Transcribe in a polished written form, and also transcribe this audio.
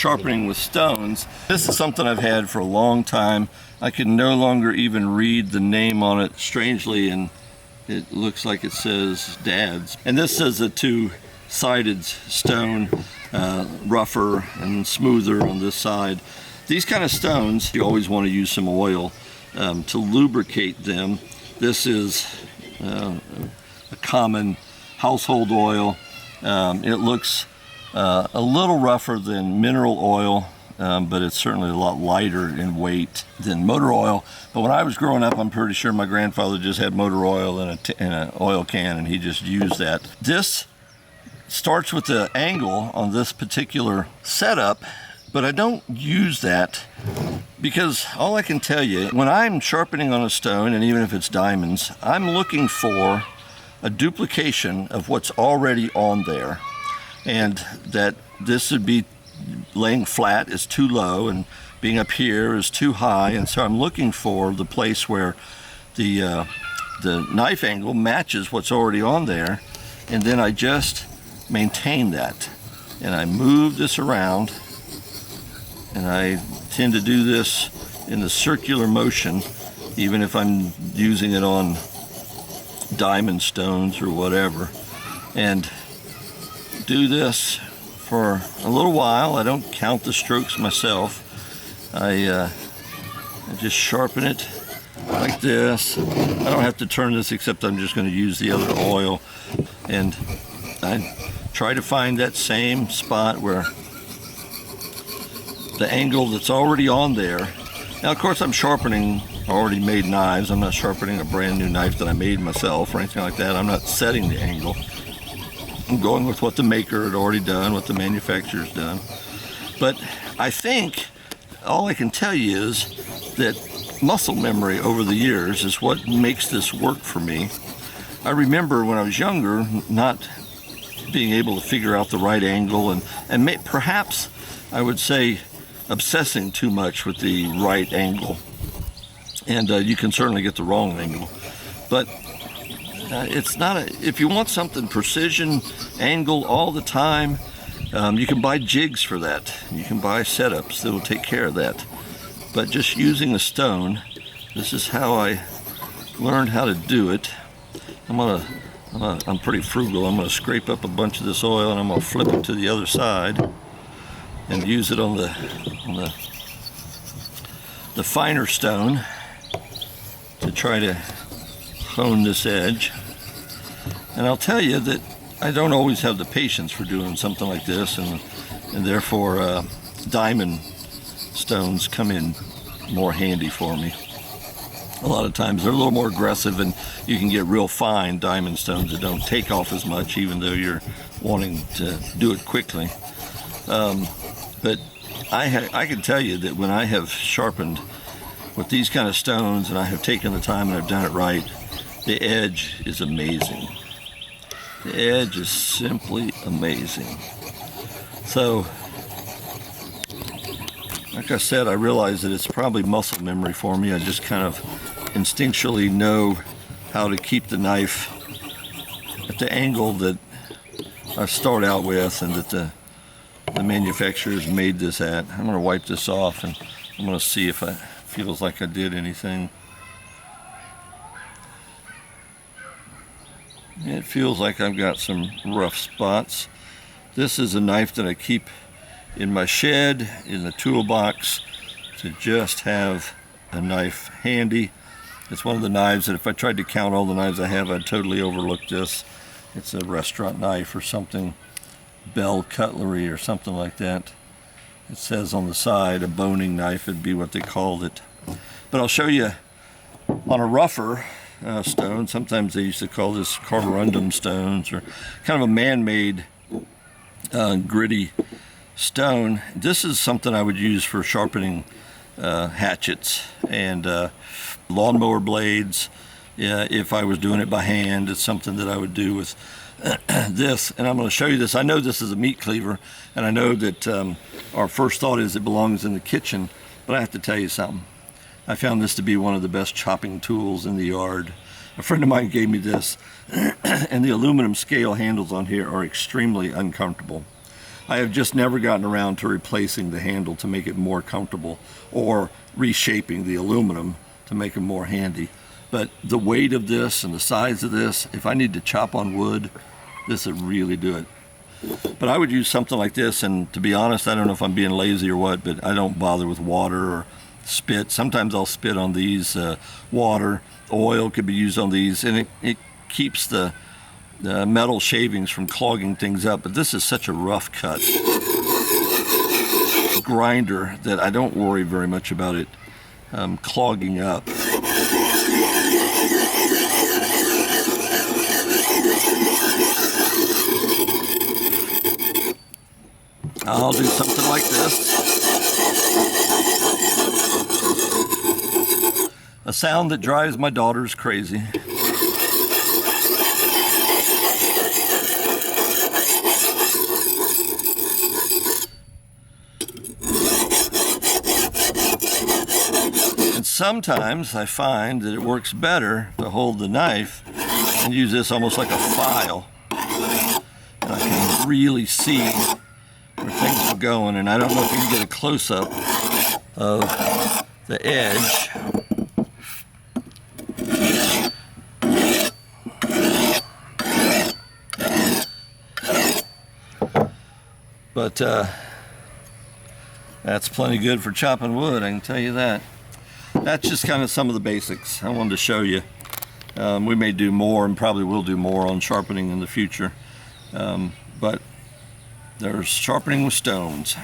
Sharpening with stones. This is something I've had for a long time. I can no longer even read the name on it, strangely, and it looks like it says Dad's. And this is a two-sided stone, rougher and smoother on this side. These kind of stones, you always want to use some oil to lubricate them. This is a common household oil. It looks a little rougher than mineral oil, but it's certainly a lot lighter in weight than motor oil. But when I was growing up, I'm pretty sure my grandfather just had motor oil in an oil can, and he just used that. This starts with the angle on this particular setup, but I don't use that because all I can tell you, when I'm sharpening on a stone, and even if it's diamonds, I'm looking for a duplication of what's already on there. And that this would be laying flat is too low, and being up here is too high, and so I'm looking for the place where the knife angle matches what's already on there, and then I just maintain that, and I move this around, and I tend to do this in the circular motion, even if I'm using it on diamond stones or whatever, and do this for a little while. I don't count the strokes myself. I just sharpen it like this. I don't have to turn this, except I'm just going to use the other oil, and I try to find that same spot where the angle that's already on there. Now, of course, I'm sharpening already made knives. I'm not sharpening a brand new knife that I made myself or anything like that. I'm not setting the angle. I'm going with what the maker had already done, what the manufacturer's done. But I think all I can tell you is that muscle memory over the years is what makes this work for me. I remember when I was younger not being able to figure out the right angle, and perhaps I would say obsessing too much with the right angle. And you can certainly get the wrong angle. But it's not if you want something precision angle all the time, you can buy jigs for that. You can buy setups that will take care of that. But just using a stone, this is how I learned how to do it. I'm pretty frugal. I'm gonna scrape up a bunch of this oil, and I'm gonna flip it to the other side and use it on the finer stone to try to hone this edge. And I'll tell you that I don't always have the patience for doing something like this, and therefore diamond stones come in more handy for me. A lot of times they're a little more aggressive, and you can get real fine diamond stones that don't take off as much, even though you're wanting to do it quickly. But I can tell you that when I have sharpened with these kind of stones, and I have taken the time and I've done it right, the edge is amazing. The edge is simply amazing. So, like I said, I realize that it's probably muscle memory for me. I just kind of instinctually know how to keep the knife at the angle that I start out with, and that the manufacturers made this at. I'm going to wipe this off, and I'm going to see if it feels like I did anything. It feels like I've got some rough spots. This is a knife that I keep in my shed, in the toolbox, to just have a knife handy. It's one of the knives that if I tried to count all the knives I have, I'd totally overlook this. It's a restaurant knife or something, Bell cutlery or something like that. It says on the side a boning knife would be what they called it. But I'll show you on a rougher stone. Sometimes they used to call this Carborundum stones, or kind of a man-made gritty stone. This is something I would use for sharpening hatchets and lawnmower blades. If I was doing it by hand, it's something that I would do with this. And I'm going to show you this. I know this is a meat cleaver, and I know that our first thought is it belongs in the kitchen, but I have to tell you something. I found this to be one of the best chopping tools in the yard. A friend of mine gave me this, and the aluminum scale handles on here are extremely uncomfortable. I have just never gotten around to replacing the handle to make it more comfortable, or reshaping the aluminum to make it more handy. But the weight of this and the size of this, if I need to chop on wood, this would really do it. But I would use something like this, and to be honest, I don't know if I'm being lazy or what, but I don't bother with water or spit. Sometimes I'll spit on these. Water, oil could be used on these, and it keeps the metal shavings from clogging things up. But this is such a rough cut grinder that I don't worry very much about it clogging up. I'll do something like this. A sound that drives my daughters crazy. And sometimes I find that it works better to hold the knife and use this almost like a file. And I can really see where things are going, and I don't know if you can get a close-up of the edge. But that's plenty good for chopping wood, I can tell you that. That's just kind of some of the basics I wanted to show you. We may do more, and probably will do more on sharpening in the future. But there's sharpening with stones.